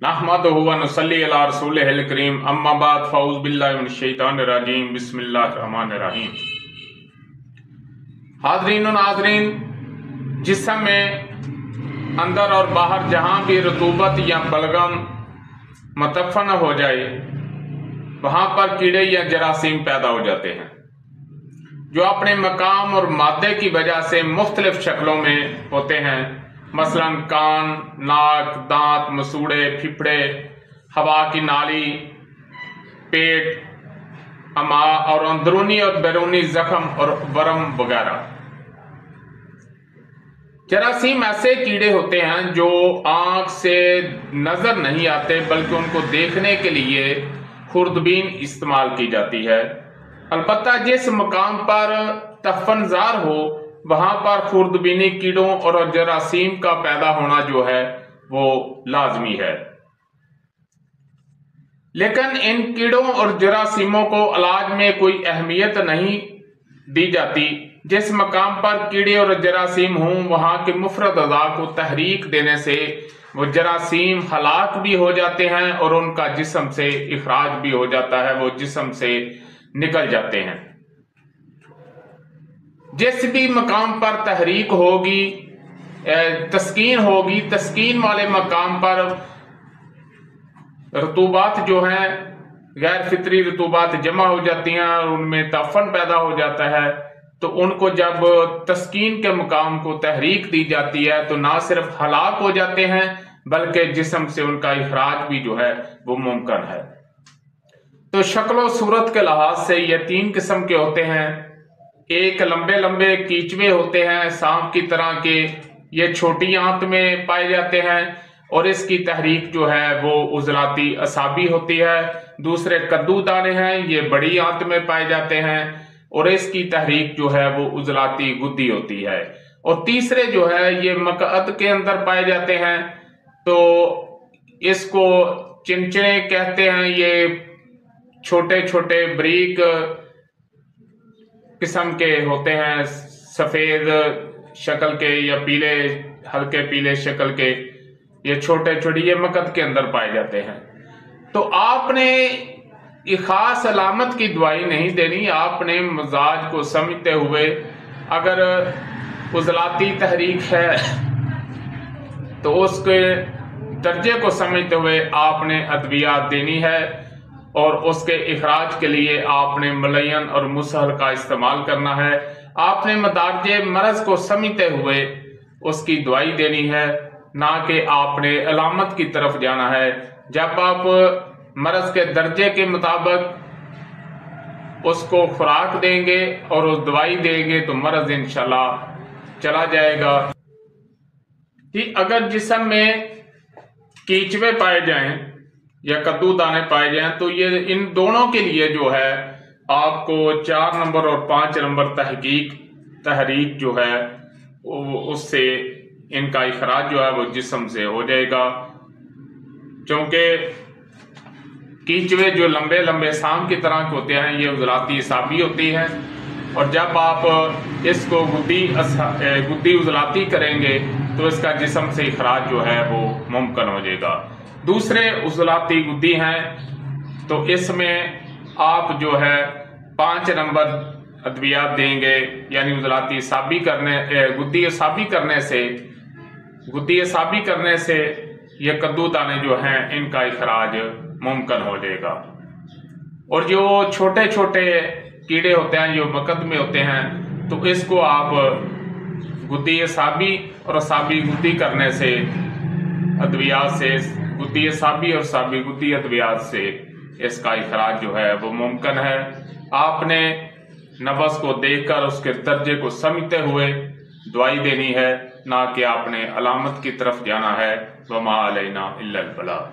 नहमदुहु व नुसल्ली अला रसूलिहिल करीम अम्मा बाद फ़ऊज़ बिल्लाहि मिनश शैतानिर रजीम बिस्मिल्लाहिर रहमानिर रहीम। हाज़रीन व नाज़रीन, जिस्म में अंदर और बाहर जहाँ भी रतूबत या बलगम मतफन हो जाए वहाँ पर कीड़े या जरासीम पैदा हो जाते हैं, जो अपने मकाम और मादे की वजह से मुख्तलिफ शक्लों में होते हैं। मसलन कान, नाक, दांत, मसूड़े, फिफड़े, हवा की नाली, पेट, अमा और अंदरूनी और बैरूनी जख्म और वरम वगैरह। जरासीम ऐसे कीड़े होते हैं जो आंख से नजर नहीं आते, बल्कि उनको देखने के लिए खुर्दबीन इस्तेमाल की जाती है। अलबत्ता जिस मकाम पर तफनजार हो वहां पर खुर्दबीनी कीड़ों और जरासीम का पैदा होना जो है वो लाजमी है। लेकिन इन कीड़ों और जरासीमों को इलाज में कोई अहमियत नहीं दी जाती। जिस मकाम पर कीड़े और जरासीम हों वहां के मुफरद अज़ा को तहरीक देने से वो जरासीम हलाक भी हो जाते हैं और उनका जिस्म से इखराज भी हो जाता है, वो जिस्म से निकल जाते हैं। जिस भी मकाम पर तहरीक होगी, तस्कीन होगी, तस्कीन वाले मकाम पर रतूबात जो हैं गैर फितरी रतूबात जमा हो जाती हैं और उनमें तफन पैदा हो जाता है, तो उनको जब तस्कीन के मकाम को तहरीक दी जाती है तो ना सिर्फ हलाक हो जाते हैं बल्कि जिस्म से उनका इखराज भी जो है वो मुमकिन है। तो शक्ल सूरत के लिहाज से ये तीन किस्म के होते हैं। एक लंबे लंबे कीचवे होते हैं सांप की तरह के, ये छोटी आंत में पाए जाते हैं और इसकी तहरीक जो है वो उजलाती असाबी होती है। दूसरे कद्दू दाने हैं, ये बड़ी आंत में पाए जाते हैं और इसकी तहरीक जो है वो उजलाती गुद्दी होती है। और तीसरे जो है ये मकअद के अंदर पाए जाते हैं, तो इसको चिनचिने कहते हैं। ये छोटे छोटे बरीक किस्म के होते हैं, सफेद शक्ल के या पीले हल्के पीले शक्ल के, ये छोटे छोटे ये मकद के अंदर पाए जाते हैं। तो आपने एक खास अलामत की दवाई नहीं देनी, आपने मजाज को समझते हुए, अगर उजलाती तहरीक है तो उसके दर्जे को समझते हुए आपने अद्वियात देनी है और उसके इखराज के लिए आपने मलयन और मुसहल का इस्तेमाल करना है। आपने मदारजे मरज को समझते हुए उसकी दवाई देनी है, ना कि आपने अलामत की तरफ जाना है। जब आप मरज के दर्जे के मुताबिक उसको खुराक देंगे और उस दवाई देंगे तो मरज इंशाल्लाह चला जाएगा। कि अगर जिस्म में कीचवे पाए जाएं या कद्दू दाने पाए जाएं तो ये इन दोनों के लिए जो है आपको 4 नंबर और 5 नंबर तहरीक जो है उससे इनका इखराज जो है वो जिस्म से हो जाएगा। क्योंकि कीचवे जो लंबे लंबे सांप की तरह के होते हैं ये उजलाती असाबी होती है और जब आप इसको गुद्दी उजलाती करेंगे तो इसका जिस्म से इखराज जो है वो मुमकिन हो जाएगा। दूसरे उजलाती गुद्दी हैं तो इसमें आप जो है 5 नंबर अद्वियात देंगे, यानी उजलाती असाबी गुद्दी असाबी करने से ये कद्दू दाने जो हैं इनका इखराज मुमकिन हो जाएगा। और जो छोटे छोटे कीड़े होते हैं जो मकद में होते हैं तो इसको आप गुद्दी असाबी और असाबी गुद्दी करने से अद्वियात से गुद्दी असाबी और साबी गुद्दी अद्वियात से इसका इखराज जो है वो मुमकिन है। आपने नब्ज को देखकर उसके दर्जे को समझते हुए दवाई देनी है, ना कि आपने अलामत की तरफ जाना है। वमा अलैना इल्लल बलाग।